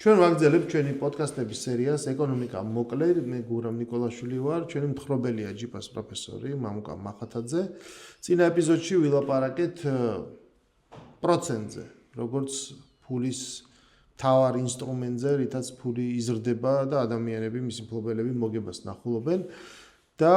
ჩვენ ვაგრძელებთ ჩვენი პოდკასტების სერიას ეკონომიკა მოკლე, მე გურამ ნიკოლაშვილი ვარ, ჩვენი მთხრობელია ჯიპას პროფესორი მამუკა მახათაძე. წინა ეპიზოდში ვილაპარაკეთ პროცენტზე, როგორც ფულის თავარ ინსტრუმენტზე, რითაც ფული იზრდება და ადამიანები, მისი მფლობელები მოგებას ნახულობენ და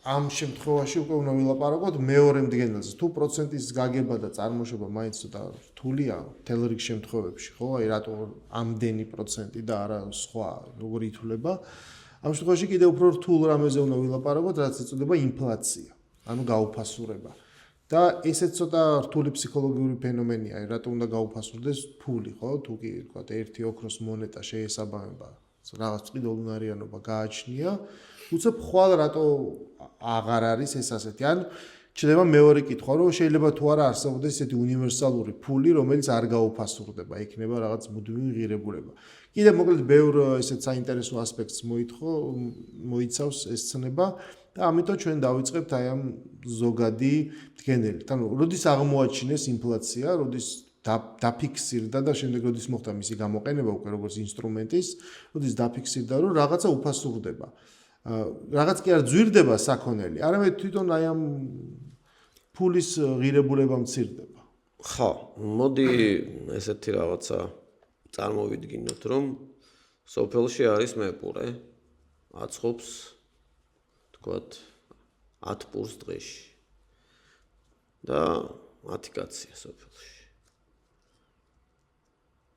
ამ შემთხვევაში უკვე უნდა ვილაპარაკოთ მეორე მდგენელზე. თუ პროცენტის გაგება და წარმოშობა მაინც ცოტა რთულია მთელ რიგ შემთხვევებში, ხო? აი რატო ამდენი პროცენტი და არა სხვა როგორი ითვლება. ამ შემთხვევაში კიდევ უფრო რთულ რამეზე უნდა ვილაპარაკოთ, რაც ეწოდება ინფლაცია, ანუ გაუფასურება. და ესეც ცოტა რთული ფსიქოლოგიური ფენომენია, რატო უნდა გაუფასურდეს ფული, ხო? თუ კი ვთქვათ, ერთი ოქროს მონეტა შეესაბამება რაღაც წყიდულნარიანობა გააჩნია, უცებ ხვალ რატო აღარ არის ეს ასეთი. ან ჩნდება მეორე კითხვა, რომ შეიძლება თუ არა არსებობდეს ესეთი უნივერსალური ფული, რომელიც არ გაუფასურდება, იქნება რაღაც მუდმივი ღირებულება. კიდევ მოკლედ ბევრ ესეთ საინტერესო ასპექტს მოიცავს ეს ცნება და ამიტომ ჩვენ დავიწყებთ აი ამ ზოგადი მდგენელით. ანუ როდის აღმოაჩინეს ინფლაცია, როდის დაფიქსირდა და შემდეგ როდის მოხდა მისი გამოყენება უკვე როგორც ინსტრუმენტის, როდის დაფიქსირდა, რომ რაღაცა უფასურდება. რაღაც კი არ ძვირდება საქონელი, არამედ თვითონ აი ამ ფულის ღირებულება მცირდება. ხო, მოდი ესეთი რაღაცა წარმოვიდგინოთ, რომ სოფელში არის მეპურე, აწყობს თქვათ 10 პურს დღეში და 10 კაცია სოფელში.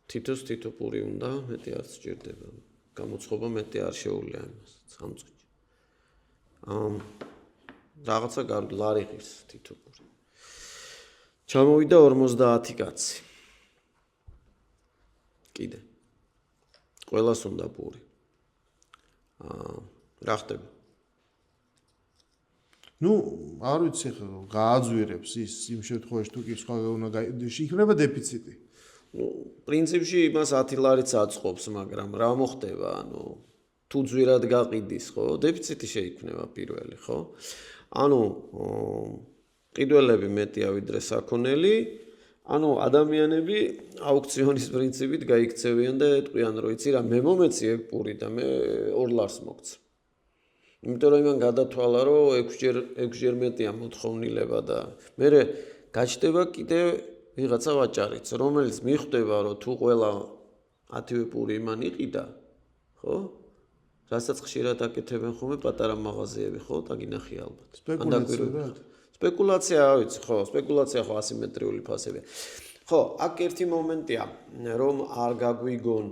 თითო პური უნდა, მეტი არ სჭირდება. გამოცხობა მეტი არ შეუძლია იმას, სამწუხი. რაღაცა ლარი ღირს თითო პური. ჩამოვიდა 50 კაცი. კიდე. ყველას უნდა პური. რა ხდება? ნუ, არ ვიცი ხო, გააძვირებს ის იმ შემთხვევაში თუ კი სხვა უნდა იქნება დეფიციტი. ნუ, პრინციპში იმას 10 ლარიც აწყობს, მაგრამ რა მოხდება, ანუ თუ ძვირად გაყიდის, ხო, დეფიციტი შეიქმნება პირველი, ხო? ანუ ყიდველები მეტია ვიდრე საქონელი, ანუ ადამიანები აუქციონის პრინციპით გაიქცევიან და ეტყვიან, რომ იცი რა, მე მომეციე პური და მე 2 ლარს მოგცე. იმიტომ რომ იმან გადათვალა, რომ 6-ჯერ მეტია მოთხოვნილება და მე გაჩნდება კიდე ვიღაცა ვაჭარიც, რომელიც მიხვდება, რომ თუ ყველა 10-ვე პური იმან იყიდა, ხო? რასაც ხშირად აკეთებენ ხოლმე პატარა მაღაზიები, ხო? დაგინახი ალბათ. სპეკულაცია, ვიცი, ხო, სპეკულაცია ხო ასიმეტრიული ფასებია. ხო, აქ ერთი მომენტია, რომ არ გაგვიგონ,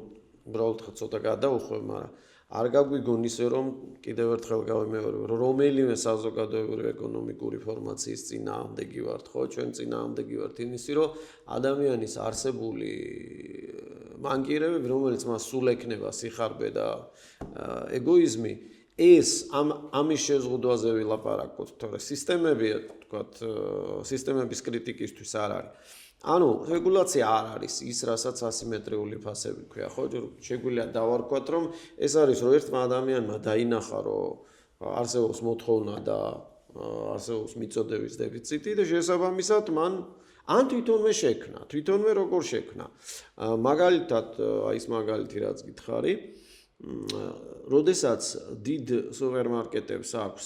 უბრალოდ ცოტა გადაუხვევ, მაგრამ არ გაგვიგონ ისე, რომ კიდევ ერთხელ გავიმეორებ, რომ რომელიმე საზოგადოებრივი ეკონომიკური ფორმაციის წინააღმდეგი ვართ, ხო? ჩვენ წინააღმდეგი ვართ იმისი, რომ ადამიანის არსებული მანკიერებები, რომელიც მას სულ ექნება სიხარბე და ეგოიზმი, ეს ამის შეზღუდვაზე ვილაპარაკოთ, თორე სისტემებია, თქვათ, სისტემების კრიტიკისთვის არ არის. ანუ რეგულაცია არ არის ის, რასაც ასიმეტრიული ფასები ქვია, ხო? შეგვიძლია დავარქვათ, რომ ეს არის, რომ ერთმა ადამიანმა დაინახა, რომ არსებობს მოთხოვნა და არსებობს მიწოდების დეფიციტი და შესაბამისად მან ან თვითონვე შექმნა, თვითონვე როგორ შექმნა. მაგალითად, აი ეს მაგალითი რაც გითხარი, როდესაც დიდ სუპერმარკეტებს აქვს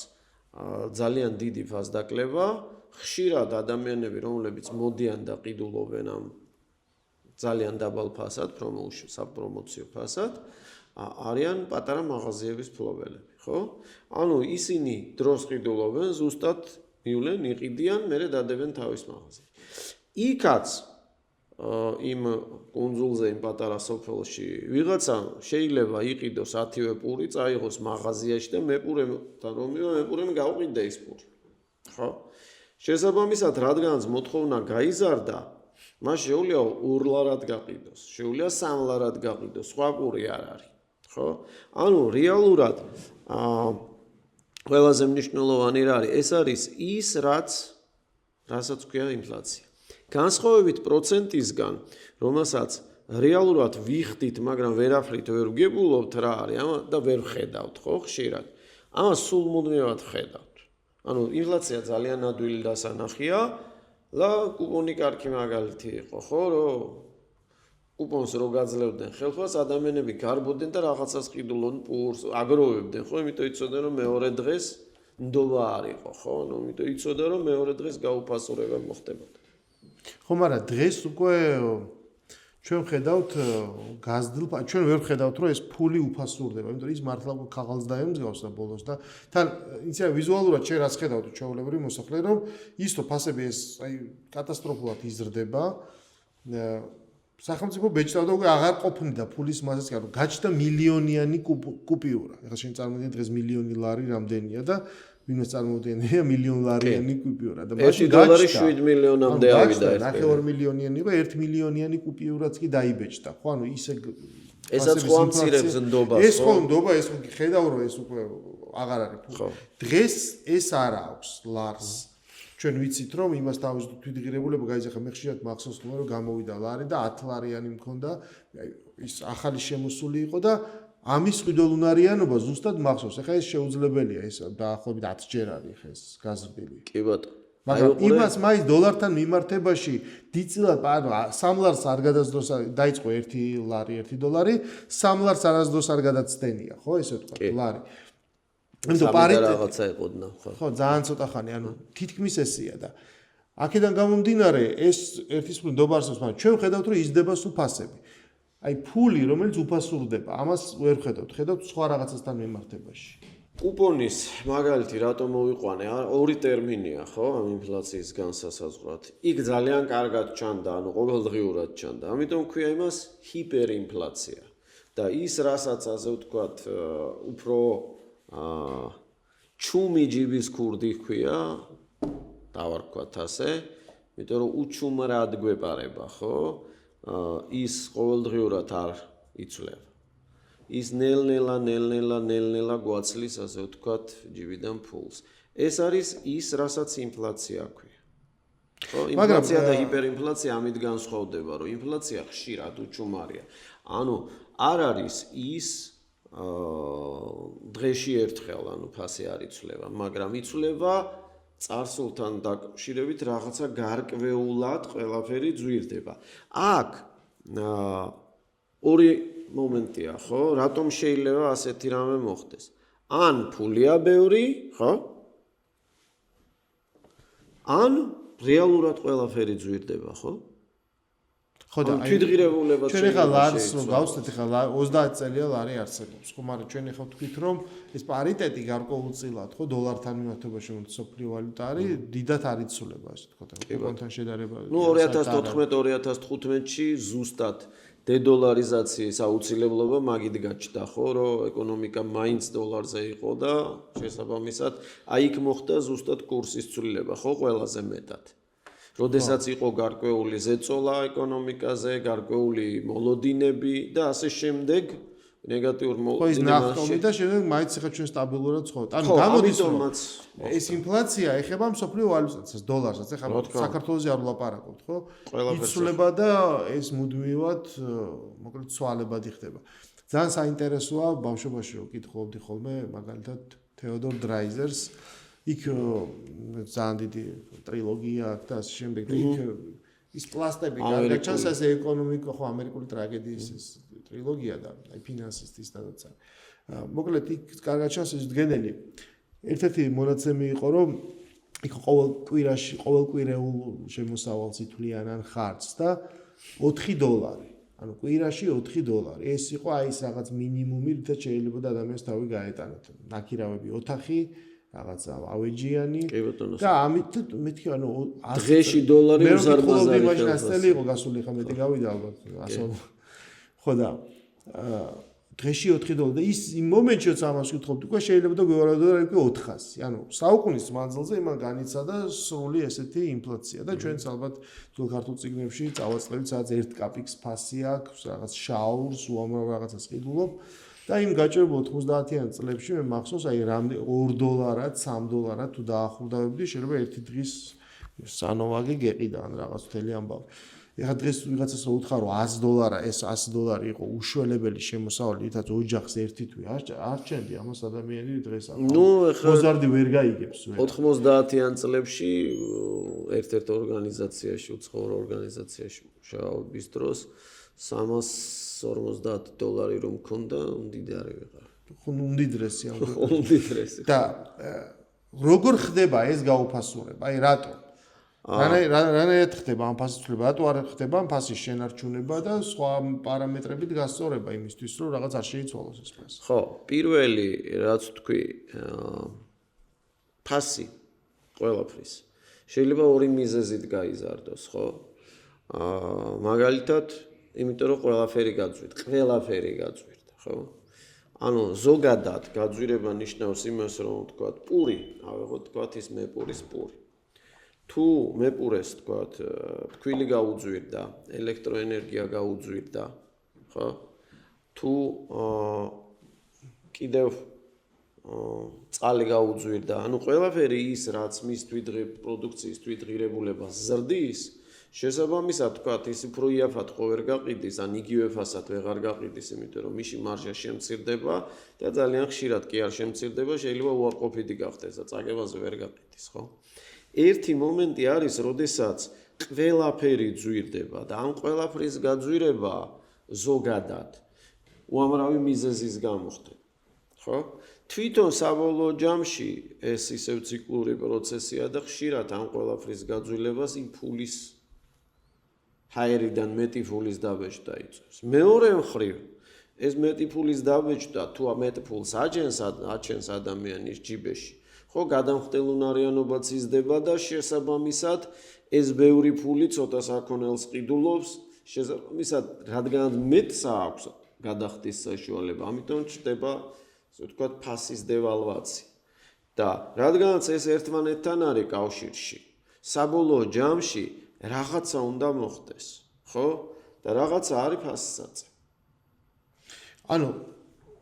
ძალიან დიდი ფასდაკლება, ხშირად ადამიანები, რომლებიც მოდიან და ყიდულობენ ამ ძალიან დაბალ ფასად, საპრომოციო ფასად, არიან პატარა მაღაზიების მფლობელები, ხო? ანუ ისინი დროს ყიდულობენ, ზუსტად მივლენ, იყიდიან, მერე დადებენ თავის მაღაზიაში. იქაც იმ კუნძულზე, იმ პატარა სოფელში ვიღაცა შეიძლება იყიდოს 10-ვე პური, წაიღოს მაღაზიაში და მეპურემთან რომ მეპურემ გაუყიდე ის პური. ხო? შესაბამისად, რადგანაც მოთხოვნა გაიზარდა, მას შეუძლია 2 ლარად გაყიდოს, შეუძლია 3 ლარად გაყიდოს, სხვა პური არ არის. ხო? ანუ რეალურად ყველაზე მნიშვნელოვანი რა არის? ეს არის ის, რასაც ქვია ინფლაცია. განსხვავებით პროცენტისგან, რომელსაც რეალურად ვიხდით, მაგრამ ვერაფრით ვერ ვგებულობთ რა არის, და ვერ ხედავთ, ხო, ხშირად. ამას სულ მუდმივად ხედავთ. ანუ ინფლაცია ძალიან ადვილი დასანახია და კუპონი კარგი მაგალითი იყო, ხო, რომ კუპონს რო გაძლევდნენ ხელფას, ადამიანები გარბოდნენ და რაღაცას ყიდულონ პურს, აგროვებდნენ, ხო? იმიტომ იცოდნენ რომ მეორე დღეს ნდობა არ იყო, ხო? ანუ იმიტომ იცოდა რომ მეორე დღეს გაუფასურება მოხდებოდა. ხო, მაგრამ დღეს უკვე ჩვენ ხედავთ გაზრდილ ჩვენ ვერ ხედავთ რომ ეს ფული უფასურდება, იმიტომ რომ ის მართლა ქაღალდს დაემსგავს და ბოლოს და თან იცი ვიზუალურად შენ რაც ხედავთ ჩვეულებრივი მოსახლე რომ ის თუ ფასები ეს აი კატასტროფულად იზრდება სახელმწიფო ბეჭდავდა უკვე აღარ ყოფნიდა ფულის მასას კი ანუ გაჩნდა მილიონიანი კუპიურა. ეხლა შენ წარმოვიდგენ დღეს მილიონი ლარი რამდენია და ვინმე წარმოუდგენია მილიონ ლარიანი კუპიურა და მაშინ $1 7 მილიონამდე ავიდა ეს. 2 მილიონიანი იყო 1 მილიონიანი კუპიურაც კი დაიბეჭდა. ხო ანუ ისე ესაც ხო ამცირებს ნდობას. ეს ხო ნდობა ეს ხედავ რომ ეს უკვე აღარ არის ფული. დღეს ეს არ აქვს ლარს. ჩვენ ვიცით რომ იმას თავის თვითღირებულება გაიზახა მე ხშირად მახსოვს ხოლმე რომ გამოვიდა ლარი და 10 ლარიანი მქონდა ის ახალი შემოსული იყო და ამის ყიდულუნარიანობა ზუსტად მახსოვს. ეხლა ეს შეუძლებელია ეს დაახლოებით 10 ჯერ არის ეს გაზრდილი. კი ბატონო. მაგრამ იმას მაინც დოლართან მიმართებაში დიდწილად ანუ 3 ლარს არ გადასდროს დაიწყო 1 ლარი 1 დოლარი 3 ლარს არასდროს არ გადაცდენია ხო ესე ვთქვა ლარი. იმიტომ პარიტეტი რაღაცა ეყოდნა ხო. ხო ძალიან ცოტა ხანი ანუ თითქმის ესია და აქედან გამომდინარე ეს ერთის მხრივ ნდობარსებს მაგრამ ჩვენ ხედავთ რომ იზრდება სულ ფასები. აი ფული რომელიც უფასურდება ამას ვერ ხედავთ ხედავთ სხვა რაღაცასთან მიმართებაში. კუპონის მაგალითი რატომ მოვიყვანე? ორი ტერმინია, ხო, ამ ინფლაციის განსასაზღვრად. იქ ძალიან კარგად ჩანდა, ანუ ყოველდღიურად ჩანდა. ამიტომ ქვია იმას ჰიპერინფლაცია. და ის რასაც ასე ვთქვათ, უფრო ჩუმი ჯიბის ქურდი ქვია, დავარქვათ ასე, იმიტომ რომ უჩუმრად გვეპარება, ხო? ის ყოველდღიურად არ იცვლება. ის ნელ-ნელა გვაცლის ასე ვთქვათ ჯიბიდან ფულს. ეს არის ის, რასაც ინფლაცია ქვია. ხო, ინფლაცია და ჰიპერინფლაცია ამით განსხვავდება, რომ ინფლაცია ხშირად უჩუმარია. ანუ არ არის ის დღეში ერთხელ, ანუ ფასი არ იცვლება, მაგრამ იცვლება წარსულთან დაკავშირებით რაღაცა გარკვეულად ყველაფერი ძვირდება. აქ ორი მომენტია, ხო? რატომ შეიძლება ასეთი რამე მოხდეს? ან ფულია ბევრი, ხო? ან რეალურად ყველაფერი ძვირდება, ხო? ხო და თვითღირებულება ჩვენ ახლა ლარს რომ გავხსნით ახლა 30 წელია ლარი არსებობს, ხო, მაგრამ ჩვენ ახლა ვთქვით რომ ეს პარიტეტი გარკვეულწილად, ხო, დოლართან მიმართებაში მსოფლიო ვალუტა არის, დიდად არ იცვლება, ასე ვთქვათ, კუპონთან შედარება. ნუ 2014-2015-ში ზუსტად დედოლარიზაციის აუცილებლობა მაგით გაჩნდა, ხო, რომ ეკონომიკა მაინც დოლარზე იყო და შესაბამისად აი იქ მოხდა ზუსტად კურსის ცვლილება, ხო, ყველაზე მეტად. როდესაც იყო გარკვეული ზეწოლა ეკონომიკაზე, გარკვეული მოლოდინები და ასე შემდეგ ნეგატიურ მოლოდინებაში და შემდეგ მაინც ახლა ჩვენ სტაბილურად ცხოვრობთ. ანუ გამოდის რომ ეს ინფლაცია ეხება მსოფლიო ვალუტასაც, დოლარსაც. ახლა საქართველოზე არ ვლაპარაკობთ, ხო? იცვლება და ეს მუდმივად მოკლედ ცვალებადი ხდება. ძალიან საინტერესოა ბავშვობაში რო კითხულობდი ხოლმე მაგალითად თეოდორ დრაიზერს იქ ძალიან დიდი ტრილოგია აქვს და ასე შემდეგ და იქ ის პლასტები გარჩანს ეს ეკონომიკა ხო ამერიკული ტრაგედიის ეს ტრილოგია და აი ფინანსისტის დადაცა. მოკლედ იქ კარგად ჩანს ეს დგენელი. ერთ-ერთი მონაცემი იყო რომ იქ ყოველ კვირეულ შემოსავალს ითვლიანან ხარჯს და $4. ანუ კვირაში $4. ეს იყო აი ეს რაღაც მინიმუმი, რითაც შეიძლება ადამიანს თავი გაეტანოთ. ნაკირავები ოთახი რაღაცა ავეჯიანი და ამით მეთქი ანუ დღეში $1 უზარმაზარი მასშტაბი იყო გასული ხა მეტი გავიდა ალბათ 100 ხო და დღეში $4 და ის იმ მომენტშიც ამას ვკითხობთ უკვე შეიძლება და გვეუბნებოდა რომ უკვე 400 ანუ საუკუნის მანძილზე იმან განიცადა სრული ესეთი ინფლაცია და ჩვენც ალბათ ძველ ქართულ წიგნებში წავაწყდებით სადაც 1 კაპიქს ფასი აქვს რაღაც შაურს უამრავ რაღაცას ყიდულობ და იმ გაჭირებულ 90-იან წლებში მე მახსოვს აი $2 $3 თუ დაახლოვდებდი შეიძლება ერთი დღის სანოვაგი გეყიდა ან რაღაც მთელი ამბავი. ეხლა დღეს ვიღაცას რო უთხრა რომ $100 ეს $100 იყო უშველებელი შემოსავალი, ითაც ოჯახს ერთი თვე არ ჩენდი ამას ადამიანი დღეს მოზარდი ვერ გაიგებს ვერ. 90-იან წლებში ერთ-ერთ ორგანიზაციაში, უცხოურ ორგანიზაციაში მუშაობის დროს $350 რომ მქონდა, უმდიდარი ვიყარ. უმდიდრესი ამ უმდიდრესი. და როგორ ხდება ეს გაუფასურება? აი რატო? რანაირად ხდება ამ ფასის ცვლილება? რატო არ ხდება ამ ფასის შენარჩუნება და სხვა პარამეტრებით გასწორება იმისთვის, რომ რაღაც არ შეიცვალოს ეს ფასი? ხო, პირველი რაც თქვი, ფასი ყველაფრის შეიძლება ორი მიზეზით გაიზარდოს, ხო? მაგალითად, იმიტომ რომ ყველაფერი გაძვირდა, ხო? ანუ ზოგადად გაძვირება ნიშნავს იმას, რომ თქვათ, პური, ავიღოთ თქვათ ის მეპურის პური. თუ მეპურეს თქვათ, თქვილი გაუძვირდა, ელექტროენერგია გაუძვირდა, ხო? თუ კიდევ წყალი გაუძვირდა, ანუ ყველაფერი ის, რაც მის პროდუქციის თვითღირებულებას ზრდის, შესაბამისად თქვათ, ის უფრო იაფად ხო ვერ გაყიდის, ან იგივე ფასად ვეღარ გაყიდის, იმიტომ რომ მისი მარჟა შემცირდება და ძალიან ხშირად კი არ შემცირდება, შეიძლება უარყოფითი გახდეს და წაგებაზე ვერ გაყიდის, ხო? ერთი მომენტი არის, როდესაც ყველაფერი ძვირდება და ამ ყველაფრის გაძვირება ზოგადად უამრავი მიზეზის გამო ხდება, ხო? თვითონ საბოლოო ჯამში ეს ისევ ციკლური პროცესია და ხშირად ამ ყველაფრის გაძვილებას იმ ფულის ჰაერიდან მეტი ფულის დაბეჭდა იწვევს. მეორე მხრივ, ეს მეტი ფულის დაბეჭდა თუ მეტ ფულს აჩენს ადამიანის ჯიბეში, ხო, გადამხდელუნარიანობაც იზრდება და შესაბამისად ეს ბევრი ფული ცოტა საქონელს ყიდულობს, შესაბამისად, რადგან მეტსა აქვს გადახდის საშუალება, ამიტომ ჩნდება, ასე ვთქვათ, ფასის დევალვაცია. და რადგანაც ეს ერთმანეთთან არის კავშირში, საბოლოო ჯამში რაღაცა უნდა მოხდეს, ხო? და რაღაცა არის ფასისაწევ. ანუ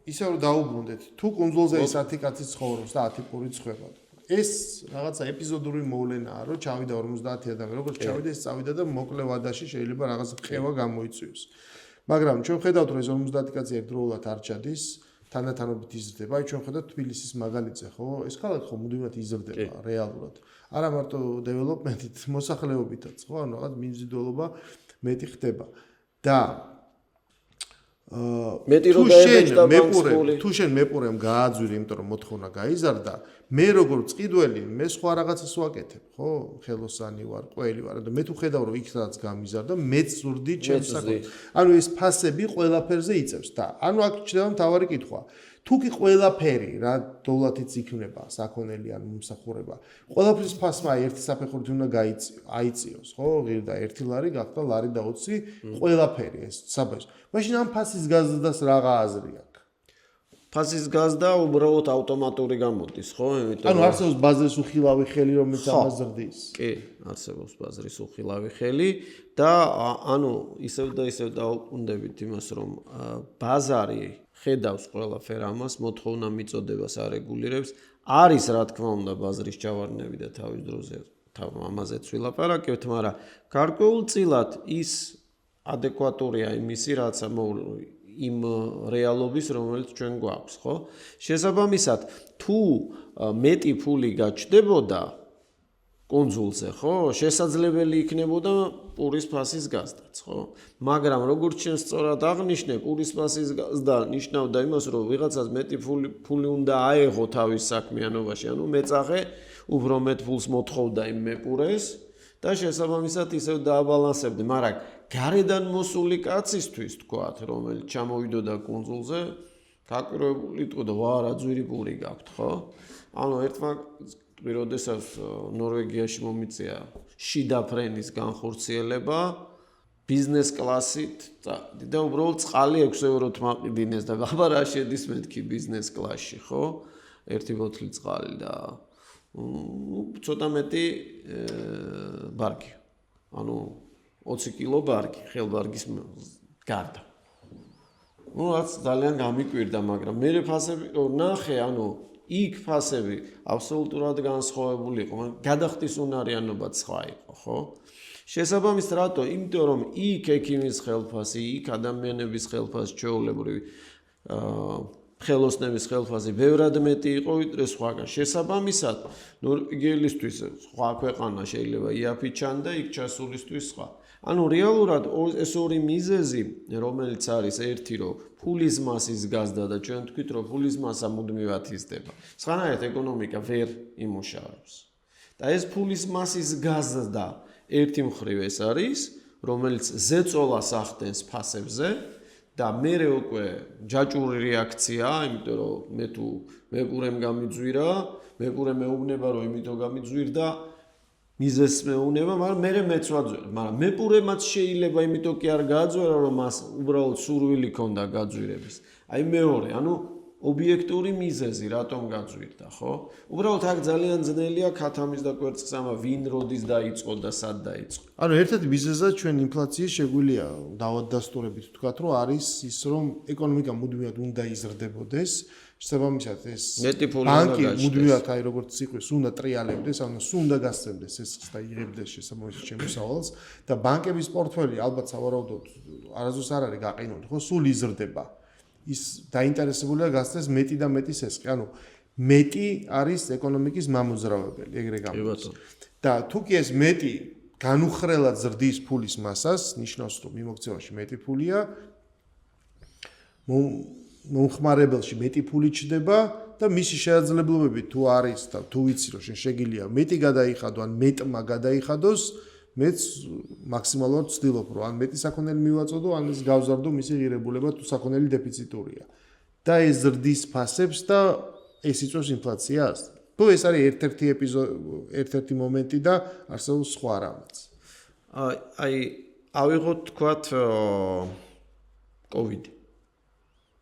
ისე რომ დაუბრუნდეთ, თუ კუნძულზე ის 10 კაცი ცხოვრობს და 10 პური ცხება. ეს რაღაცა ეპიზოდური მოვლენაა, რომ ჩავიდა 50 ადამიანი, როგორც ჩავიდა ეს წავიდა და მოკლე ვადაში შეიძლება რაღაც ხევა გამოიწვიოს. მაგრამ ჩვენ ხედავთ, რომ ეს 50 კაცი ერთდროულად არ ჩადის, თანდათანობით იზრდება. აი ჩვენ ხედავთ თბილისის მაგალითზე, ხო? ეს ქალაქი ხო მუდმივად იზრდება რეალურად. არა მარტო დეველოპმენტით, მოსახლეობითაც, ხო? ანუ რაღაც მიმზიდველობა მეტი ხდება. და თუ შენ მეპურემ გააძვირი, იმიტომ რომ მოთხოვნა გაიზარდა, მე როგორ წიდველი, მე სხვა რაღაცას ვაკეთებ, ხო? ხელოსანი ვარ, ყველი ვარ და მე თუ ხედავ რომ იქ სადაც გამიზარდა, მეც ზურდი ჩემს საკუთარ. ანუ ეს ფასები ყველაფერზე იწევს და ანუ აქ ჩნდება მთავარი კითხვა. თუ კი ყველაფერი რა დოლათიც იქნება, საქონელი ან მომსახურება, ყველაფრის ფასმა ერთი საფეხურით უნდა აიწიოს, ხო? ღირდა 1 ლარი, გახდა ლარი და 20, ყველაფერი ეს საბაჟო. მაშინ ამ ფასის გაზრდას რა აზრი აქვს? ფასის გაზრდა უბრალოდ ავტომატური გამოდის, ხო? იმიტომ ანუ არსებობს ბაზრის უხილავი ხელი, რომელიც ამას ზრდის. კი, არსებობს ბაზრის უხილავი ხელი და ანუ ისევ და ისევ დაუკვირდებით იმას, რომ ბაზარი ხედავს ყველაფერ ამას, მოთხოვნა მიწოდებას არეგულირებს. არის რა თქმა უნდა ბაზრის ჯავარნები და თავის დროზე ამაზეც ვილაპარაკებთ, მაგრამ გარკვეულწილად ის ადეკვატურია იმისი, რაც იმ რეალობის, რომელიც ჩვენ გვაქვს, ხო? შესაბამისად, თუ მეტი ფული გაჩნდებოდა კუნძულზე, ხო? შესაძლებელი იქნებოდა პურის ფასის გაზრდაც, ხო? მაგრამ როგორც ჩვენ სწორად აღნიშნე, პურის ფასის გაზრდა ნიშნავდა იმას, რომ ვიღაცას მეტი ფული უნდა აეღო თავის საქმიანობაში, ანუ მეწახე უფრო მეტ ფულს მოთხოვდა იმ მეპურეს და შესაბამისად ისევ დააბალანსებდი, მაგრამ გარედან მოსული კაცისთვის თქვათ, რომელიც ჩამოვიდოდა კუნძულზე, გაკვირვებული თქვოდა, ვა, რა ძვირი პური გაქვთ, ხო? ანუ ერთმა როდესაც ნორვეგიაში მომიწია შიდა ფრენის განხორციელება, ბიზნეს კლასით და უბრალოდ წყალი 6 ევროთ მაყიდინეს და გაბა რა შედის მეთქი ბიზნეს კლასში, ხო? ერთი ბოთლი წყალი და ცოტა მეტი ბარგი. ანუ 20 კილო ბარგი, ხელბარგის გარდა. რაც ძალიან გამიკვირდა, მაგრამ მე ფასები ნახე, ანუ იქ ფასები აბსოლუტურად განსხვავებული იყო, მაგრამ გადახდის უნარიანობაც სხვა იყო, ხო? შესაბამისად, რატო? იმიტომ რომ იქ ექიმის ხელფასი, იქ ადამიანების ხელფასი, ჩვეულებრივი ხელოსნების ხელფასი ბევრად მეტი იყო ვიდრე სხვაგან. შესაბამისად, ნორვეგიელისთვის სხვა ქვეყანა შეიძლება იაფი ჩანდა, იქ ჩასულისთვის სხვა. ანუ რეალურად ეს ორი მიზეზი, რომელიც არის ერთი, რომ ფულის მასის გაზრდა და ჩვენ თქვით, რომ ფულის მასა მუდმივად იზრდება. სხვანაირად ეკონომიკა ვერ იმუშავებს. და ეს ფულის მასის გაზრდა ერთი მხრივ ეს არის, რომელიც ზეწოლას ახდენს ფასებზე და მერე უკვე ჯაჭვური რეაქციაა, იმიტომ რომ მე თუ მეპურემ გამიძვირა, მეპურე მეუბნება რომ იმიტომ გამიძვირდა, მიზეს მეუბნება, მაგრამ მერე მეც ვაძვირა, მაგრამ მეპურემაც შეიძლება იმიტომ კი არ გააძვირა, რომ მას უბრალოდ სურვილი ქონდა გაძვირების. აი მეორე, ანუ ობიექტური მიზეზი რატომ გაძვირდა, ხო? უბრალოდ აქ ძალიან ძნელია ქათამის და კვერცხსამა ვინ როდის დაიწყო და სად დაიწყო. ანუ ერთ-ერთი მიზეზად ჩვენ ინფლაციის შეგვიძლია დავადასტურებით ვთქვათ, რომ არის ის, რომ ეკონომიკა მუდმივად უნდა იზრდებოდეს, შესაბამისად ეს ბანკი მუდმივად აი როგორც იყოს, უნდა ტრიალებდეს, ანუ უნდა გასცემდეს ეს და იღებდეს შესაბამისად შემოსავალს და ბანკების პორტფელი ალბათ სავარაუდოდ არასდროს არ არის გაყინული, ხო, სულ იზრდება. ის დაინტერესებულია გასცეს მეტი და მეტი სესხი. ანუ მეტი არის ეკონომიკის მამოძრავებელი, ეგრე გამოდის. და თუ კი ეს მეტი განუხრელად ზრდის ფულის მასას, ნიშნავს რომ მიმოქცევაში მეტი ფულია, მომხმარებელში მეტი ფული ჩდება და მისი შესაძლებლობები თუ არის და თუ ვიცი რომ შეგიძლია მეტი გადაიხადო ან მეტმა გადაიხადოს, მეც მაქსიმალურად ვცდილობ რომ ან მეტი საქონელი მივაწოდო, ან ეს გავზარდო მისი ღირებულება თუ საქონელი დეფიციტურია. და ეს ზრდის ფასებს და ეს იწვევს ინფლაციას. თუ ეს არის ერთ-ერთი მომენტი და არსებობს სხვა რამაც. აი, ავიღოთ თქვათ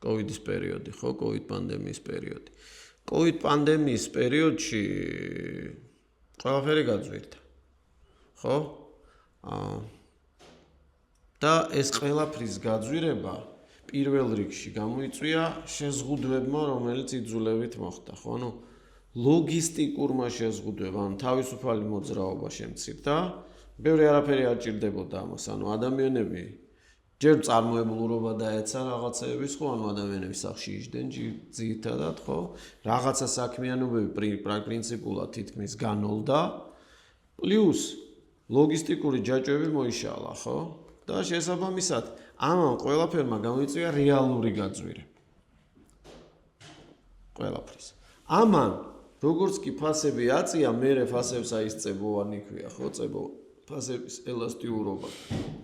COVID-ის პერიოდი, ხო, COVID პანდემიის პერიოდი. COVID პანდემიის პერიოდში ყველაფერი გაძვირდა. ხო? და ეს ყველაფრის გაძვირება პირველ რიგში გამოიწვია შეზღუდვებმა, რომელიც იძულებით მოხდა, ხო? ანუ ლოგისტიკურმა შეზღუდვებამ, თავისუფალი მოძრაობა შემცირდა, ბევრი არაფერი არ ჭირდებოდა ამას, ანუ ადამიანები ჯერ წარმოებულობა დაეცა რაღაცეების, ხო, ანუ ადამიანები სახში იჯდნენ ძირითადად, ხო? რაღაცა საქმიანობები პრინციპულად თითქმის განოლდა, პლუს ლოგისტიკური ჯაჭვები მოიშალა, ხო? და შესაბამისად, ამან ყველაფერმა გამოიწვია რეალური გაძვირება. ყველაფრის. ამან როგორც კი ფასები აწია, მერე ფასებს აისწებოვანი ქვია, ხო, წებო ფასების ელასტიურობა.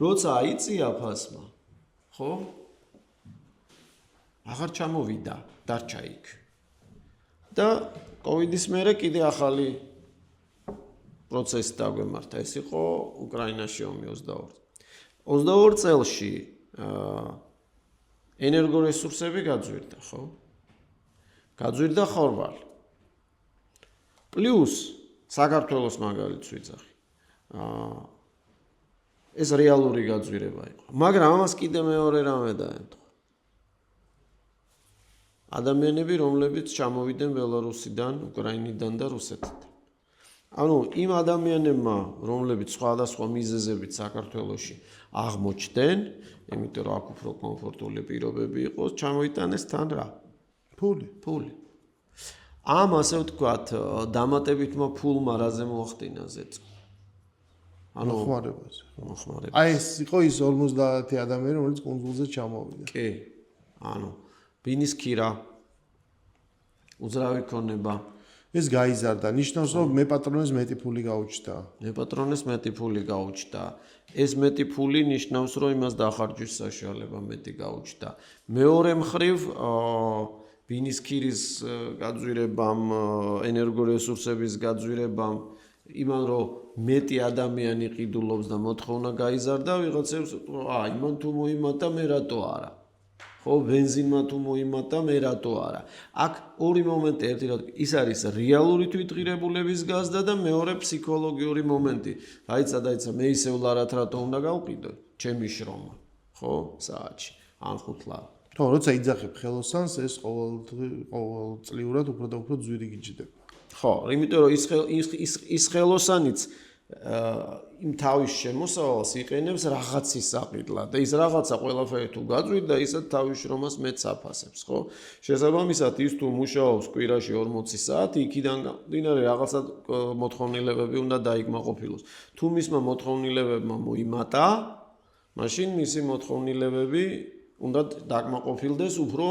როცა აიწია ფასმა, ხო? აღარ ჩამოვიდა, დარჩა იქ. და COVID-ის მერე კიდე ახალი პროცესი დაგვემართა. ეს იყო უკრაინაში ომი 22 წელში ენერგორესურსები გაძვირდა, ხო? გაძვირდა ხორბალი. პლუს საქართველოს მაგალითს ვიძახი. ეს რეალური გაძვირება იყო. მაგრამ ამას კიდე მეორე რამე დაემთხვა. ადამიანები, რომლებიც ჩამოვიდნენ ბელარუსიდან, უკრაინიდან და რუსეთიდან. ანუ იმ ადამიანებმა, რომლებიც სხვადასხვა მიზეზებით საქართველოში აღმოჩნდნენ, იმიტომ რომ აქ უფრო კომფორტული პირობები იყო, ჩამოიტანეს თან რა? ფული. ამ ასე ვთქვათ, დამატებითმა ფულმა რაზე მოახდინა ზეწო? ანუ მოხმარებაზე. აი ეს იყო ის 50 ადამიანი, რომელიც კონსულზე ჩამოვიდა. კი. ანუ ბინის ქირა, უძრავი ქონება ეს გაიზარდა. ნიშნავს, რომ მეპატრონეს მეტი ფული გაუჩნდა. მეპატრონეს მეტი ფული გაუჩნდა. ეს მეტი ფული ნიშნავს, რომ იმას დახარჯვის საშუალება მეტი გაუჩნდა. მეორე მხრივ, ბინის ქირის გაძვირებამ, ენერგორესურსების გაძვირებამ, იმან რომ მეტი ადამიანი ყიდულობს და მოთხოვნა გაიზარდა, ვიღაცებს იმან თუ მოიმატა, მე რატო არა? ხო, ბენზინმა თუ მოიმატა, მე რატო არა? აქ ორი მომენტი, ერთი ის არის რეალური თვითღირებულების გაზრდა და მეორე ფსიქოლოგიური მომენტი. დაიცა, მე ისევ ლარათ რატო უნდა გავყიდო? ჩემი შრომა, ხო, საათში, ან 5 ლარად. ხო, როცა იძახებ ხელოსანს, ეს ყოველწლიურად უფრო და უფრო ძვირი გიჯდება. ხო, იმიტომ რომ ის ხელოსანიც იმ თავის შემოსავალს იყენებს რაღაცის საყიდლად და ის რაღაცა ყველაფერი თუ გაძვით და ისაც თავის შრომას მეც აფასებს, ხო? შესაბამისად ის თუ მუშაობს კვირაში 40 საათი, იქიდან გამომდინარე რაღაცა მოთხოვნილებები უნდა დაიკმაყოფილოს. თუ მისმა მოთხოვნილებებმა მოიმატა, მაშინ მისი მოთხოვნილებები უნდა დაკმაყოფილდეს უფრო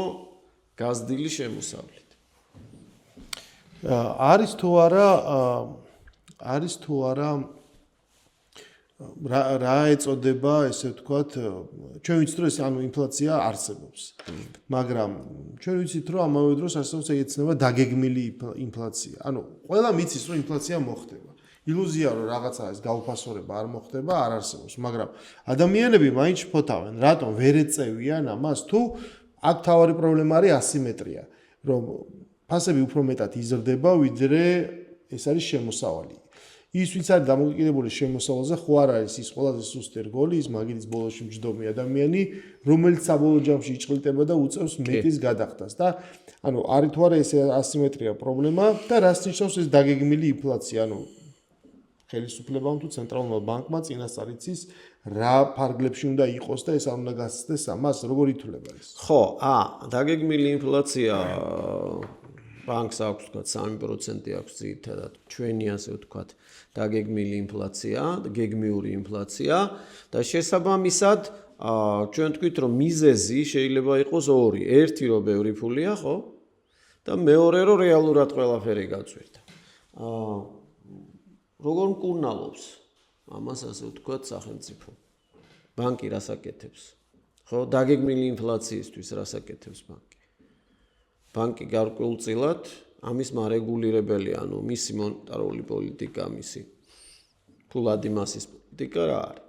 გაზრდილი შემოსავლით. არის თუ არა რა ეწოდება, ესე ვთქვათ, ჩვენ ვიცით რომ ეს ინფლაცია არსებობს. მაგრამ ჩვენ ვიცით რომ ამავე დროს არსებობს ეგეთი ცნება დაგეგმილი ინფლაცია. ყველა მიცის რომ ინფლაცია მოხდება. ილუზია რომ რაღაცა ეს გაუფასორება არ მოხდება, არ არსებობს, მაგრამ ადამიანები მაინც ფოთავენ, რატომ ვერ ეწევიან ამას, თუ აქ თავარი პრობლემა არის ასიმეტრია, რომ ფასები უფრო მეტად იზრდება, ვიდრე ეს არის შემოსავალი. ის ვინც არის დამოკიდებული შემოსავალზე, ხო არ არის ის ყველაზე სუსტი რგოლი, ის მაგილის ბოლოში მჯდომი ადამიანი, რომელიც საბოლოო ჯამში იჭყლიტება და უწევს მეტის გადახდას და არის თუ არა ეს ასიმეტრია პრობლემა და რას ნიშნავს ეს დაგეგმილი ინფლაცია, ხელისუფლებამ თუ ცენტრალურმა ბანკმა წინასწარ იცის რა ფარგლებში უნდა იყოს და ეს არ უნდა გასცდეს ამას, როგორ ითვლება ეს? ხო, დაგეგმილი ინფლაცია ბანკს აქვს თქვა 3% აქვს ძირითადად ჩვენი ასე ვთქვათ დაგეგმილი ინფლაცია, გეგმიური ინფლაცია და შესაბამისად ჩვენ თქვით რომ მიზეზი შეიძლება იყოს ორი. ერთი რომ ბევრი ფულია, ხო? და მეორე რომ რეალურად ყველაფერი გაწვირდა. როგორ მკურნალობს ამას ასე ვთქვათ სახელმწიფო? ბანკი რას აკეთებს? ხო, დაგეგმილი ინფლაციისთვის რას აკეთებს ბანკი? ბანკი გარკვეულწილად ამის მარეგულირებელი, მისი მონეტარული პოლიტიკა, მისი ფულადი მასის პოლიტიკა რა არის?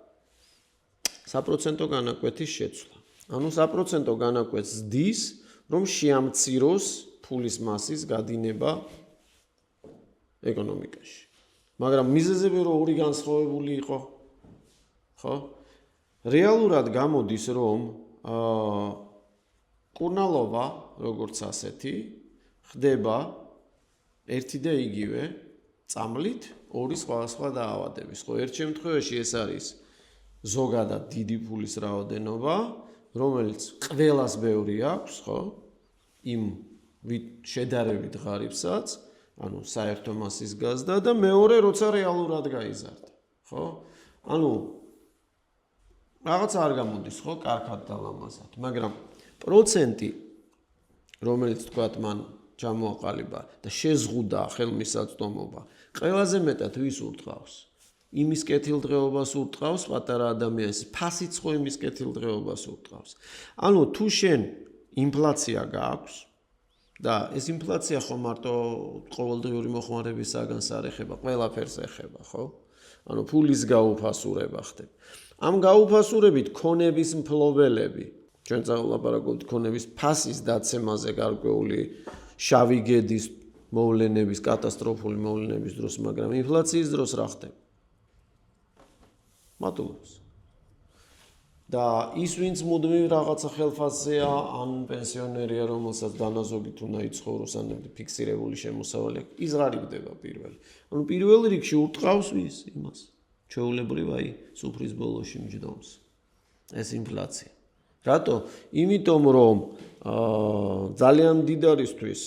საპროცენტო განაკვეთის შეცვლა. საპროცენტო განაკვეთს ზდის, რომ შეამციროს ფულის მასის გადინება ეკონომიკაში. მაგრამ მიზეზები რო ორი განსხვავებული იყო, ხო? რეალურად გამოდის, რომ კურნალობა, როგორც ასეთი, ხდება ერთი და იგივე წამლით ორი სხვადასხვა დაავადების. ხო, ერთ შემთხვევაში ეს არის ზოგადად დიდი ფულის რაოდენობა, რომელიც ყველას ბევრი აქვს, ხო? იმ შედარებით ღარიბსაც, საერთო მასის გაზრდა და მეორე როცა რეალურად გაიზარდა, ხო? რაღაცა არ გამოდის, ხო, კარგად და ლამაზად, მაგრამ პროცენტი, რომელიც თქვათ მან ჩამოაყალიბა და შეზღუდა ხელმისაწვდომობა, ყველაზე მეტად ვის ურტყავს? იმის კეთილდღეობას ურტყავს პატარა ადამიანის, ფასიც ხო იმის კეთილდღეობას ურტყავს. თუ შენ ინფლაცია გააქვს და ეს ინფლაცია ხო მარტო ყოველდღიური მოხმარებისაგანს არ ეხება, ყველაფერს ეხება, ხო? ფულის გაუფასურება ხდება. ამ გაუფასურებით ქონების მფლობელები, ჩვენ წავალაპარაკობთ ქონების ფასის დაცემაზე გარკვეული შავი გედის მოვლენების, კატასტროფული მოვლენების დროს, მაგრამ ინფლაციის დროს რა ხდება? მატულობს. და ის ვინც მუდმივ რაღაცა ხელფასზეა, ან პენსიონერია, რომელსაც დანაზოგით უნდა იცხოვროს, ან ფიქსირებული შემოსავალი აქვს, ის ღარიბდება პირველი. პირველ რიგში ურტყავს ვის? იმას. ჩვეულებრივ სუფრის ბოლოში მჯდომს. ეს ინფლაცია. რატო? იმიტომ რომ ძალიან მდიდარისთვის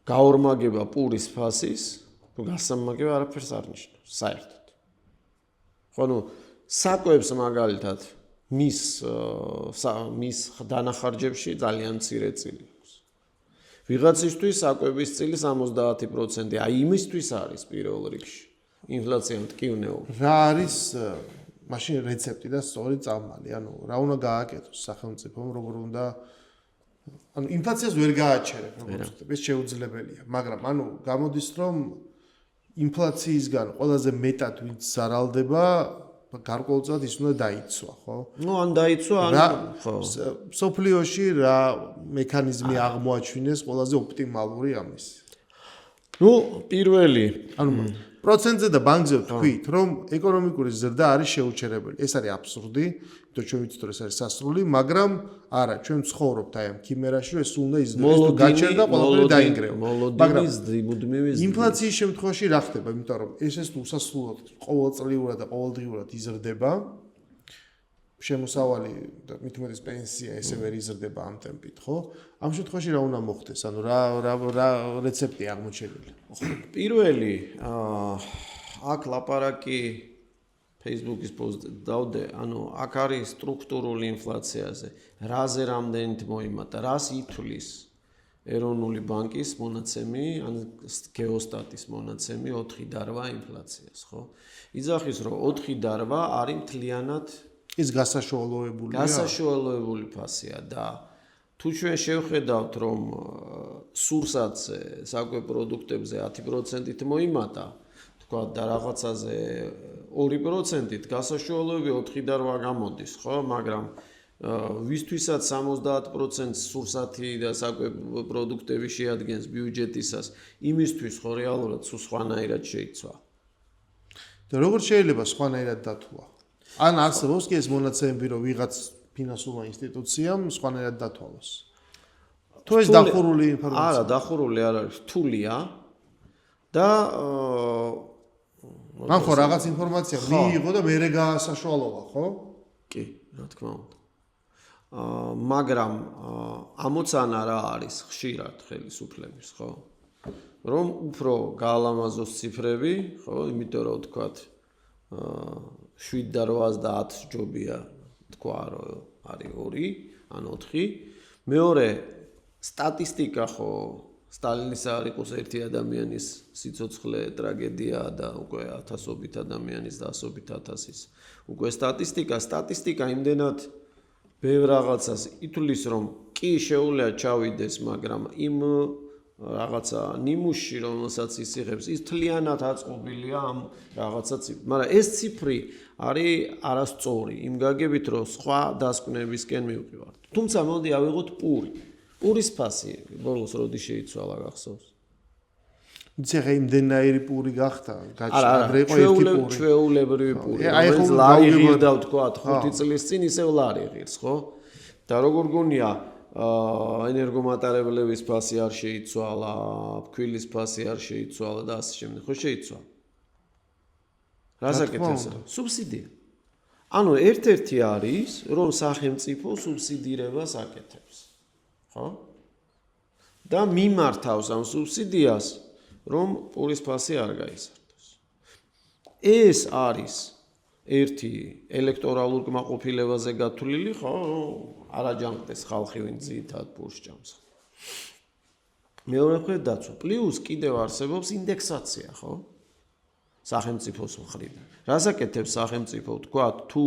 გაორმაგება პურის ფასის, გასამაგება არაფერს არ ნიშნავს, საერთოდ. ხო, საკვებს მაგალითად მის დანახარჯებში ძალიან მცირე წილი აქვს. ვიღაცისთვის საკვების წილი 70%, იმისთვის არის პირველ რიგში. ინფლაცია მტკივნეობა. რა არის მაშინ რეცეპტი და სწორი წამალი? რა უნდა გააკეთოს სახელმწიფომ, როგორ უნდა ინფლაციას ვერ გააჩერებ, როგორც ხდება, ეს შეუძლებელია, მაგრამ გამოდის რომ ინფლაციისგან ყველაზე მეტად ვინც ზარალდება, გარკვეულწილად ის უნდა დაიცვა, ხო? ან დაიცვა, ხო. სოფლიოში რა მექანიზმი აღმოაჩინეს ყველაზე ოპტიმალური ამის? პირველი, პროცენტზე და ბანკზე თქვით, რომ ეკონომიკური ზრდა არის შეუჩერებელი. ეს არის აბსურდი, იმიტომ ჩვენ ვიცით, რომ ეს არის სასრული, მაგრამ არა, ჩვენ ვცხოვრობთ აი ამ ქიმერაში, რომ ეს უნდა იზრდეს, თუ გაჩერდა ყველაფერი დაინგრევა. მაგრამ ინფლაციის შემთხვევაში რა ხდება? იმიტომ რომ ეს უსასრულოდ ყოველწლიურად და ყოველდღიურად იზრდება. შემოსავალი და მithumetes პენსია ესე ვერ იზრდება ამ ტემპით, ხო? ამ შემთხვევაში რა უნდა მოხდეს? ანუ რა რეცეპტია აღმოჩენილი? პირველი აქ ლაპარაკი Facebook-ის პოსტზე დავდე, ანუ აქ არის სტრუქტურული ინფლაციაზე. რაზე რამდენით მოიმატა, რას ითვლის ეროვნული ბანკის მონაცემი, ან გეოსტატის მონაცემი 4.8 ინფლაციას, ხო? იძახის, რომ 4.8 არის მთლიანად ის გასაშუალოებულია. გასაშუალოებული ფასია და თუ ჩვენ შევხედავთ, რომ სურსათზე, საკვე პროდუქტებზე 10%-ით მოიმატა, თქვა და რაღაცაზე 2%-ით გასაშუალოები 4.8 გამოდის, ხო? მაგრამ ვისთვისაც 70% სურსათი და საკვე პროდუქტები შეადგენს ბიუჯეტისას, იმისთვის ხო რეალურად სულ სხვანაირად შეიცვა. და როგორ შეიძლება სხვანაირად დათვლა? ან არსებობს კი ეს მონაცემები, რომ ვიღაც ფინანსურმა ინსტიტუციამ სხვანაირად დათვალოს. თუ ეს დახურული ინფორმაცია? არა, დახურული არ არის, რთულია და მან ხო რაღაც ინფორმაცია მიიღო და მერე გაასაშუალოვა, ხო? კი, რა თქმა უნდა. მაგრამ ამოცანა რა არის ხშირად ხელისუფლების, ხო? რომ უფრო გაალამაზოს ციფრები, ხო, იმიტომ რომ ვთქვათ 7 და 8 და 10 ჯობია თქვა რომ არის 2 ან 4. მეორე სტატისტიკა ხო სტალინის არ იყოს ერთი ადამიანის სიცოცხლე ტრაგედია და უკვე ათასობით ადამიანის და ასობით ათასის. უკვე სტატისტიკა იმდენად ბევრ რაღაცას ითვლის რომ კი შეუძლია ჩავიდეს, მაგრამ იმ რაღაცა ნიმუში რომელსაც ისიღებს ის თლიანად აწყობილია ამ რაღაცა ციფრი. მაგრამ ეს ციფრი არის არასწორი იმ გაგებით რომ სხვა დასკვნებისკენ მივყივართ. თუმცა მოდი ავიღოთ პურის ფასი ბოლოს როდი შეიცვალა გახსოვს? იცი ხა იმდენაირი პური გახდა, გაჩნდა იყო ერთი პური. ჩვეულებრივი პური. ეს ლარი ღირდა ვთქვათ 5 წლის წინ ისევ ლარი ღირს, ხო? და როგორ გონია ენერგომატარებლების ფასი არ შეიცვალა, ფქვილის ფასი არ შეიცვალა და ასე შემდეგ. ხო შეიცვალა. რასაკეთებს? სუბსიდია. ანუ ერთ-ერთი არის, რომ სახელმწიფო სუბსიდირებას აკეთებს. ხო? და მიმართავს ამ სუბსიდიას, რომ პურის ფასი არ გაიზარდოს. ეს არის ერთი ელექტორალურ კმაყოფილებაზე გათვლილი, ხო, არაჯანყდეს ხალხი ვინ ძირითადად პურს ჭამს. მეორე მხრივ დაცვა. პლუს კიდევ არსებობს ინდექსაცია, ხო? სახელმწიფოს მხრიდან. რასაკეთებს სახელმწიფო, თქვა, თუ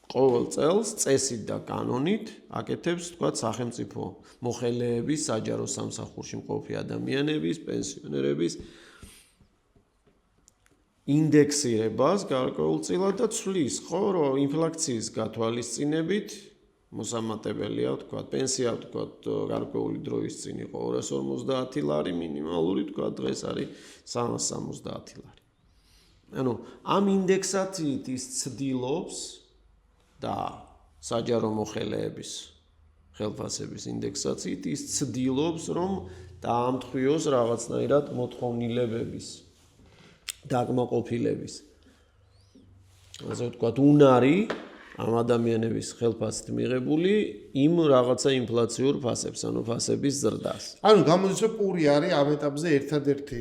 ყოველ წელს წესით და კანონით აკეთებს, თქვა, სახელმწიფო მოხელეების, საჯარო სამსახურში მყოფი ადამიანების, პენსიონერების ინდექსირებას გარკვეულწილად და ცვლის, ხო, რომ ინფლაციის გათვალისწინებით მოსამატებელია, თქვა, პენსია, თქვა, გარკვეული დროის წინ იყო 250 ლარი მინიმალური, თქვა, დღეს არის 370 ლარი. ანუ ამ ინდექსაციით ის ცდილობს და საჯარო მოხელეების ხელფასების ინდექსაციით ის ცდილობს, რომ დაამტყიოს რაღაცნაირად მოთხოვნილებების დაკმაყოფილების. ასე ვთქვათ, უნარი ამ ადამიანების ხელფასით მიღებული იმ რაღაცა ინფლაციურ ფასებს, ანუ ფასების ზრდას. ანუ გამოდის რომ პური არის ამ ეტაპზე ერთადერთი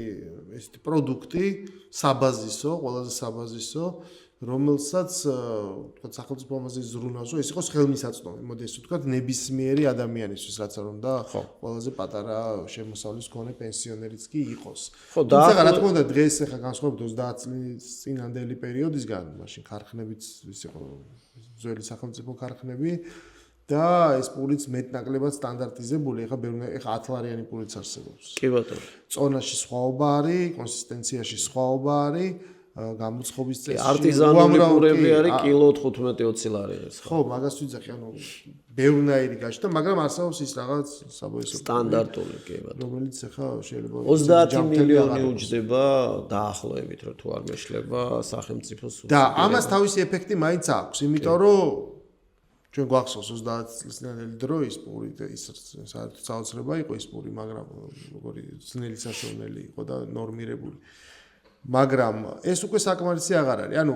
ეს პროდუქტი, საბაზისო, ყველაზე საბაზისო, რომელსაც თქვა სახელმწიფო ამაზე ზრუნავს, რომ ეს იყოს ხელმისაწვდომი. მოდი ესე ვთქვათ, ნებისმიერი ადამიანისთვის, რაც არ უნდა ყველაზე პატარა შემოსავლის მქონე პენსიონერიც კი იყოს. თუმცა რა თქმა უნდა, დღეს ახლა განსხვავებით 30 წლის წინანდელი პერიოდისგან, მაშინ ქარხნებიც ის იყო ძველი სახელმწიფო ქარხნები და ეს პურიც მეტნაკლებად სტანდარტიზებული, ახლა 10 ლარიანი პურიც არსებობს. კი ბატონო. წონაში სხვაობა არის, კონსისტენციაში სხვაობა არის. გამოცხობის წესში. არტიზანული პურები არის კილო 15-20 ლარი არის. ხო, მაგას ვიძახი, ბევრნაირი გაჩნდა, მაგრამ არსებობს ის რაღაც საბოისო სტანდარტული კი ბატონო. რომელიც ახლა შეიძლება 30 მილიონი უჯდება დაახლოებით, რომ თუ არ მეშლება სახელმწიფოს და ამას თავისი ეფექტი მაინც აქვს, იმიტომ რომ ჩვენ გვახსოვს 30 წლიანი დრო ის პური ის საერთოდ საოცრება იყო ის პური, მაგრამ როგორი ძნელი საშოვნელი იყო და ნორმირებული. მაგრამ ეს უკვე საკმარისი აღარ არის. ანუ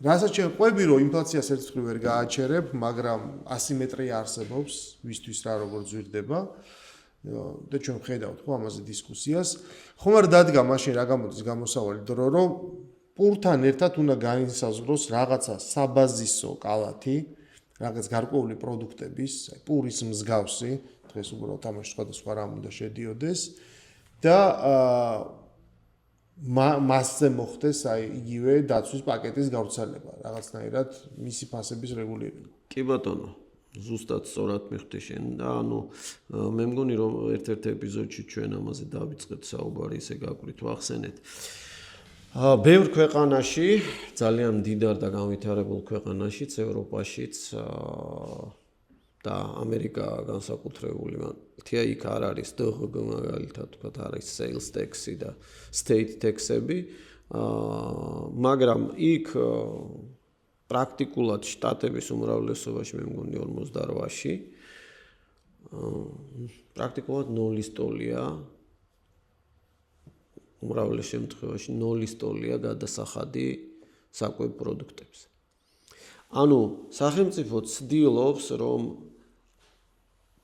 რასაც ჩვენ ყვები რომ ინფლაციას ერთხელ ვერ გააჩერებ, მაგრამ ასიმეტრია არსებობს, ვისთვის რა როგორ ზვირდება და ჩვენ ხედავთ ხო ამაზე დისკუსიას. ხომ არ დადგა მაშინ რა გამოდის გამოსავალი დრო, რომ პურთან ერთად უნდა განისაზღვროს რაღაცა საბაზისო კალათი, რაღაც გარკვეული პროდუქტების, აი პურის მსგავსი, დღეს უბრალოდ თამაში სხვადასხვა რამ უნდა შედიოდეს და მასზე მოხდეს აი იგივე დაცვის პაკეტის გავრცელება, რაღაცნაირად მისი ფასების რეგულირება. კი ბატონო, ზუსტად სწორად მიხვდი შენ და ანუ მე მგონი რომ ერთ-ერთ ეპიზოდში ჩვენ ამაზე დავიწყეთ საუბარი, ისე გაგვით ვახსენეთ. ბევრ ქვეყანაში, ძალიან მდიდარ და განვითარებულ ქვეყანაშიც, ევროპაშიც და ამერიკა განსაკუთრებული მართია იქ არ არის DHG მაგალითად თქვა არის sales tax-ი და state tax-ები, მაგრამ იქ პრაქტიკულად შტატების უმრავლესობაში მე მგონი 48-ში პრაქტიკულად 0-ის ტოლია უმრავლეს შემთხვევაში 0-ის ტოლია გადასახადი საკვებ პროდუქტებს. ანუ სახელმწიფო ცდილობს რომ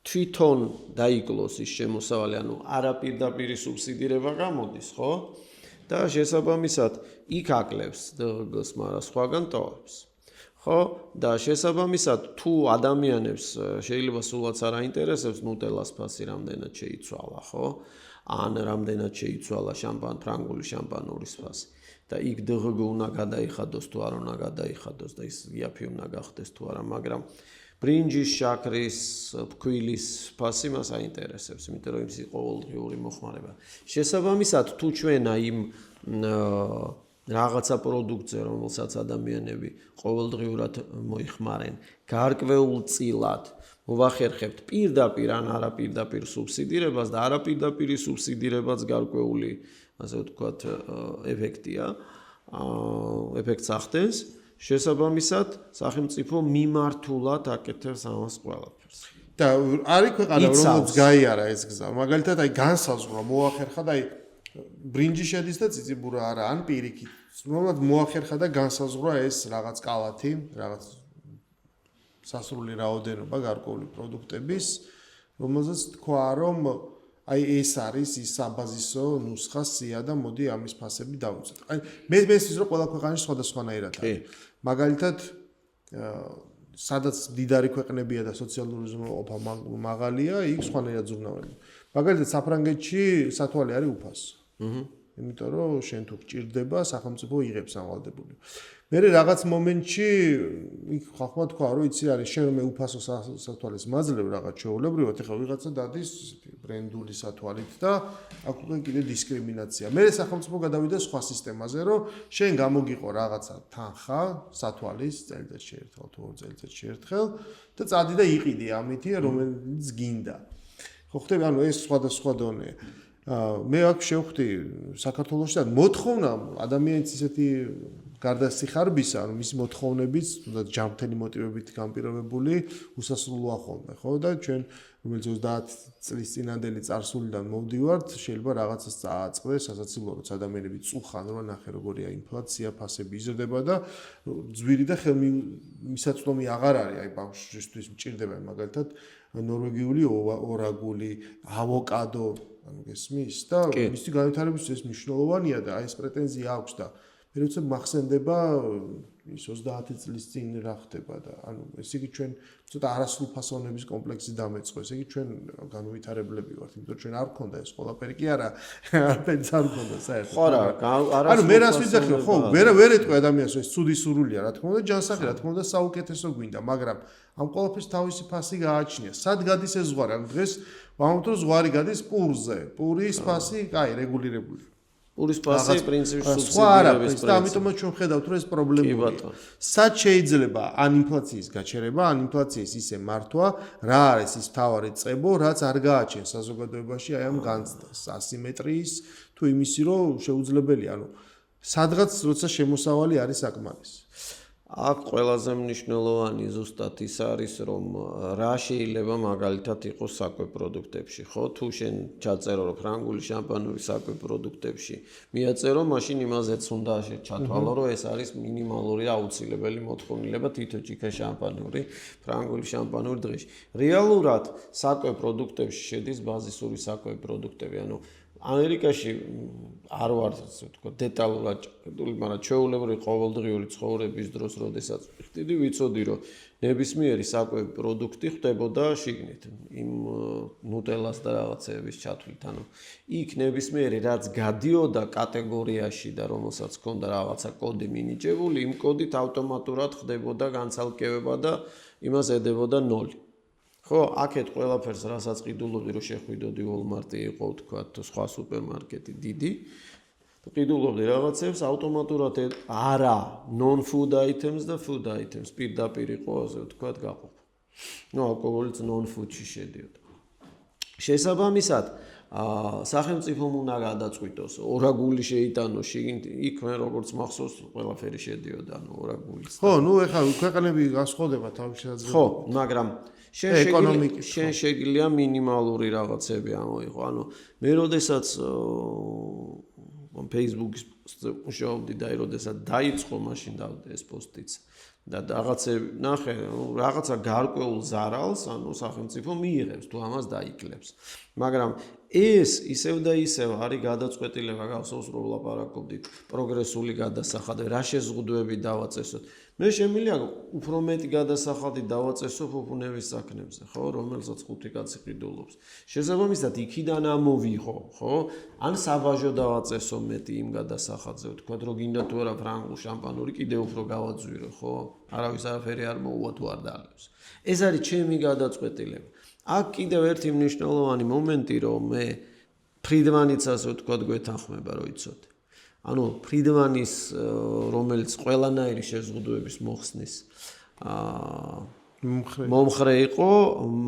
თვითონ დაიკლოს ის შემოსავალი, ანუ არაპირდაპირი სუბსიდირება გამოდის, ხო? და შესაბამისად იქ აკლებს DHG-ს, მაგრამ სხვაგან ტოვებს. ხო? და შესაბამისად თუ ადამიანებს შეიძლება სულაც არ აინტერესებს ნუტელას ფასი რამდენად შეიცვალა, ხო? ან რამდენად შეიცვალა ფრანგული შამპანურის ფასი. და იქ DHG უნდა გადაიხადოს თუ არ უნდა გადაიხადოს და ის იაფი უნდა გახდეს თუ არა, მაგრამ ბრინჯის, შაქრის, ფქვილის ფასი მას აინტერესებს, იმიტომ რომ ის ყოველდღიური მოხმარება. შესაბამისად, თუ ჩვენ იმ რაღაცა პროდუქტზე, რომელსაც ადამიანები ყოველდღიურად მოიხმარენ, გარკვეულ წილად მოვახერხებთ პირდაპირ ან არაპირდაპირ სუბსიდირებას და არაპირდაპირი სუბსიდირებაც გარკვეული, ასე ვთქვათ, ეფექტია, ეფექტს ახდენს. შესაბამისად, სახელმწიფო მიმართულად აკეთებს ამას ყველაფერს. და არის ქვეყანა, რომელიც გაიარა ეს გზა. მაგალითად, აი განსაზღვრა, მოახერხა და აი ბრინჯი შედის და ციციბურა არა, ან პირიქით. normalt მოახერხა და განსაზღვრა ეს რაღაც კალათი, რაღაც სასრული რაოდენობა გარკვეული პროდუქტების, რომელზეც თქვა, რომ აი ეს არის ის საბაზისო ნუსხა სია და მოდი ამის ფასები დავუწევთ. აი მე მესმის რომ ყველა ქვეყანაში სხვადასხვანაირად არის. მაგალითად, სადაც მდიდარი ქვეყნებია და სოციალური ზრუნავყოფა მაღალია, იქ სხვანაირად ზრუნავდება. მაგალითად, საფრანგეთში სათვალე არის უფასო. იმიტომ რომ შენ თუ გჭირდება, სახელმწიფო იღებს ამვალდებული. მე რაღაც მომენტში იქ ხალხმა თქვა, რომ იცი არის შენ რომ მე უფასო სათვალეს მაძლევ რაღაც შეულებრივად, ეხლა ვიღაცა დადის ბრენდული სათვალით და აქ უკვე კიდე დისკრიმინაცია. მე სახელმწიფო გადავიდა სხვა სისტემაზე, რომ შენ გამოგიყო რაღაცა თანხა სათვალის წელიწადში ერთხელ თუ ორ წელიწადში ერთხელ და წადი და იყიდი ამითი, რომელიც გინდა. ხო ხტები, ანუ ეს სხვადასხვა დონეა. მე აქ შევხვდი საქართველოში და მოთხოვნა ადამიანის ისეთი გარდასიხარბისა, რომ მისი მოთხოვნებიც, თუნდაც ჯანმრთელი მოტივებით განპირობებული, უსასრულოა ხოლმე, ხო? და ჩვენ რომელიც 30 წლის წინანდელი წარსულიდან მოვდივართ, შეიძლება რაღაცას წააწყდეს, სასაცილო როცა ადამიანები წუხან, რომ ნახე როგორია ინფლაცია, ფასები იზრდება და ძვირი და ხელმისაწვდომი აღარ არის, აი ბავშვისთვის მჭირდება მაგალითად ნორვეგიული ორაგული, ავოკადო, ანუ გესმის და მისი განვითარებისთვის ეს მნიშვნელოვანია და აი ეს პრეტენზია აქვს და მე როცა მახსენდება ის 30 წლის წინ რა ხდება და ანუ ესე იგი ჩვენ ცოტა არასრულფასოვნების კომპლექსი დამეწყო, ესე იგი ჩვენ განვითარებლები ვართ, იმიტომ ჩვენ არ გქონდა ეს ყველაფერი კი არა, არაფერიც არ გქონდა საერთოდ. ხო რა, ანუ მე რას ვიძახი, ხო, ვერ ეტყვი ადამიანს ეს ცუდი სურვილია, რა თქმა უნდა, ჯანსაღი, რა თქმა უნდა, საუკეთესო გვინდა, მაგრამ ამ ყველაფერს თავისი ფასი გააჩნია. სად გადის ეს ზღვარი? ანუ დღეს ვამბობთ რომ ზღვარი გადის პურზე. პურის ფასი, კაი, რეგულირებული. პურის ფასი პრინციპში სხვა არაფერს და ამიტომაც ჩვენ ხედავთ რომ ეს პრობლემაა. სად შეიძლება ან ინფლაციის გაჩერება, ან ინფლაციის ისე მართვა, რა არის ის მთავარი წებო, რაც არ გააჩენს საზოგადოებაში აი ამ განცდას, ასიმეტრიის თუ იმისი რომ შეუძლებელია, სადღაც როცა შემოსავალი არის საკმარისი. აქ ყველაზე მნიშვნელოვანი ზუსტად ის არის, რომ რა შეიძლება მაგალითად იყოს საკვებ პროდუქტებში, ხო? თუ შენ ჩაწერო რომ ფრანგული შამპანური საკვებ პროდუქტებში მიაწერო, მაშინ იმაზეც უნდა ჩათვალო, რომ ეს არის მინიმალური აუცილებელი მოთხოვნილება თითო ჭიქა შამპანური, ფრანგული შამპანური დღეში. რეალურად საკვებ პროდუქტებში შედის ბაზისური საკვებ პროდუქტები, ამერიკაში არ ვარ ასე ვთქვა დეტალურად ჩაკეტილი, მაგრამ ჩვეულებრივი ყოველდღიური ცხოვრების დროს, როდესაც ვიხდიდი, ვიცოდი, რომ ნებისმიერი საკვები პროდუქტი ხდებოდა შიგნით, იმ ნუტელას და რაღაცეების ჩათვლით. იქ ნებისმიერი რაც გადიოდა კატეგორიაში და რომელსაც ჰქონდა რაღაცა კოდი მინიჭებული, იმ კოდით ავტომატურად ხდებოდა განცალკევება და იმას ედებოდა 0. ხო, აქეთ ყველაფერს რასაც ყიდულობდი რომ შეხვიდოდი Walmart-ი იყო თქვა სხვა სუპერმარკეტი დიდი ყიდულობდი რაღაცებს ავტომატურად არა non-food items და food items პირდაპირ იყო ასე ვთქვა გაყოფა. ალკოჰოლიც non-food-ში შედიოდა. შესაბამისად, სახელმწიფომ უნდა გადაწყვიტოს, ორაგული შეიტანოს შიგნით, იქ მე როგორც მახსოვს ყველაფერი შედიოდა, ორაგულის. ხო, ეხლა ქვეყნები გასხოვდება თავის შესაძლებლად. ხო, მაგრამ შენ შეგიძლია მინიმალური რაღაცები ამოიღო. მე როდესაც Facebook-ის მუშაობდი და როდესაც დაიწყო მაშინ ეს პოსტიც და რაღაცები ნახე, რაღაცა გარკვეულ ზარალს, სახელმწიფო მიიღებს თუ ამას დაიკლებს. მაგრამ ეს ისევ და ისევ არის გადაწყვეტილება, გახსოვს რომ ვლაპარაკობდით პროგრესული გადასახადი, რა შეზღუდვები დავაწესოთ. მე შემიძლია უფრო მეტი გადასახადი დავაწესო ფუფუნების საქმეებზე, ხო, რომელსაც 5 კაცი ყიდულობს. შესაბამისად, იქიდან ამოვიღო, ხო? ან საბაჟო დავაწესო მეტი იმ გადასახადზე, ვთქვა, რომ გინდა თუ არა ფრანგულ შამპანური კიდევ უფრო გავაძვირო, ხო? არავის არაფერი არ მოუვა თუ არ დაალევს. ეს არის ჩემი გადაწყვეტილება. აქ კიდევ ერთი მნიშვნელოვანი მომენტი, რომ მე ფრიდმანიც ასე ვთქვა გვეთანხმება, რომ იცოდე. ფრიდმანის, რომელიც ყველანაირი შეზღუდვების მოხსნის მომხრე იყო,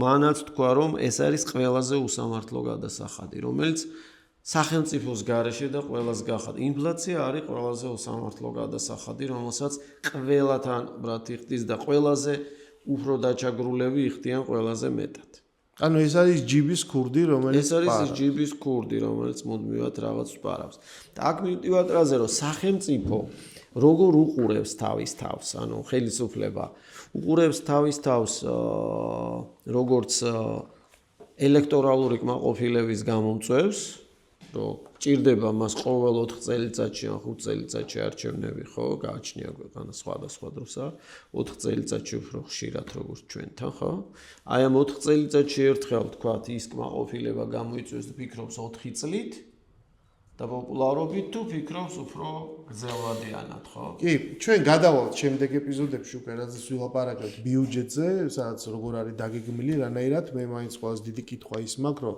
მანაც თქვა, რომ ეს არის ყველაზე უსამართლო გადასახადი, რომელიც სახელმწიფოს გარეშე და ყველას გახადა. ინფლაცია არის ყველაზე უსამართლო გადასახადი, რომელსაც ყველათან ბრათ იხდის და ყველაზე უფრო დაჩაგრულები იხდიან ყველაზე მეტად. ეს არის ჯიბის ქურდი, რომელიც მუდმივად რაღაც პარავს. და აქ მივდივართ რაზე, რომ სახელმწიფო როგორ უყურებს თავის თავს, ხელისუფლება უყურებს თავის თავს როგორც ელექტორალური კმაყოფილების გამომწვევს, რომ ჭირდება მას ყოველ 4 წელიწადში ან 5 წელიწადში არჩევნები, ხო, გააჩნია ქვეყანა სხვადასხვა დროსა, 4 წელიწადში უფრო ხშირად როგორც ჩვენთან, ხო? აი ამ 4 წელიწადში ერთხელ თქვათ ის კმაყოფილება გამოიწვევს და ფიქრობს 4 წლით და პოპულარობით თუ ფიქრობს უფრო გრძელვადიანად, ხო? კი, ჩვენ გადავალთ შემდეგ ეპიზოდებში უკვე რაზეც ვილაპარაკებთ ბიუჯეტზე, სადაც როგორ არის დაგეგმილი, რანაირად მე მაინც ყველაზე დიდი კითხვა ის მაქვს, რომ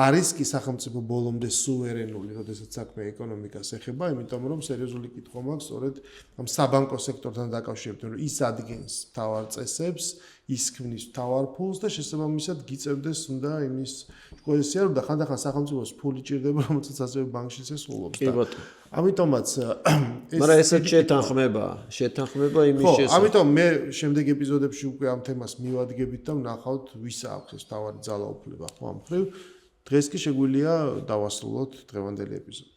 არის კი სახელმწიფო ბოლომდე სუვერენული, როდესაც საქმე ეკონომიკას ეხება, იმიტომ რომ სერიოზული კითხვა მაქვს სწორედ ამ საბანკო სექტორთან დაკავშირებით, რომ ის ადგენს მთავარ წესებს, ის ქმნის მთავარ ფულს და შესაბამისად გიწევდეს უნდა იმის კოეფიციენტი რომ და ხანდახან სახელმწიფოს ფული ჭირდება, რომელსაც ასევე ბანკშიც ესულობს. კი ბატონო. ამიტომაც მაგრამ ესეც შეთანხმება იმის შესახებ. ამიტომ მე შემდეგ ეპიზოდებში უკვე ამ თემას მივადგებით და ვნახავთ ვის აქვს ეს თავარი ძალაუფლება ხო ამ მხრივ. დღეს კი შეგვიძლია დავასრულოთ დღევანდელი ეპიზოდი.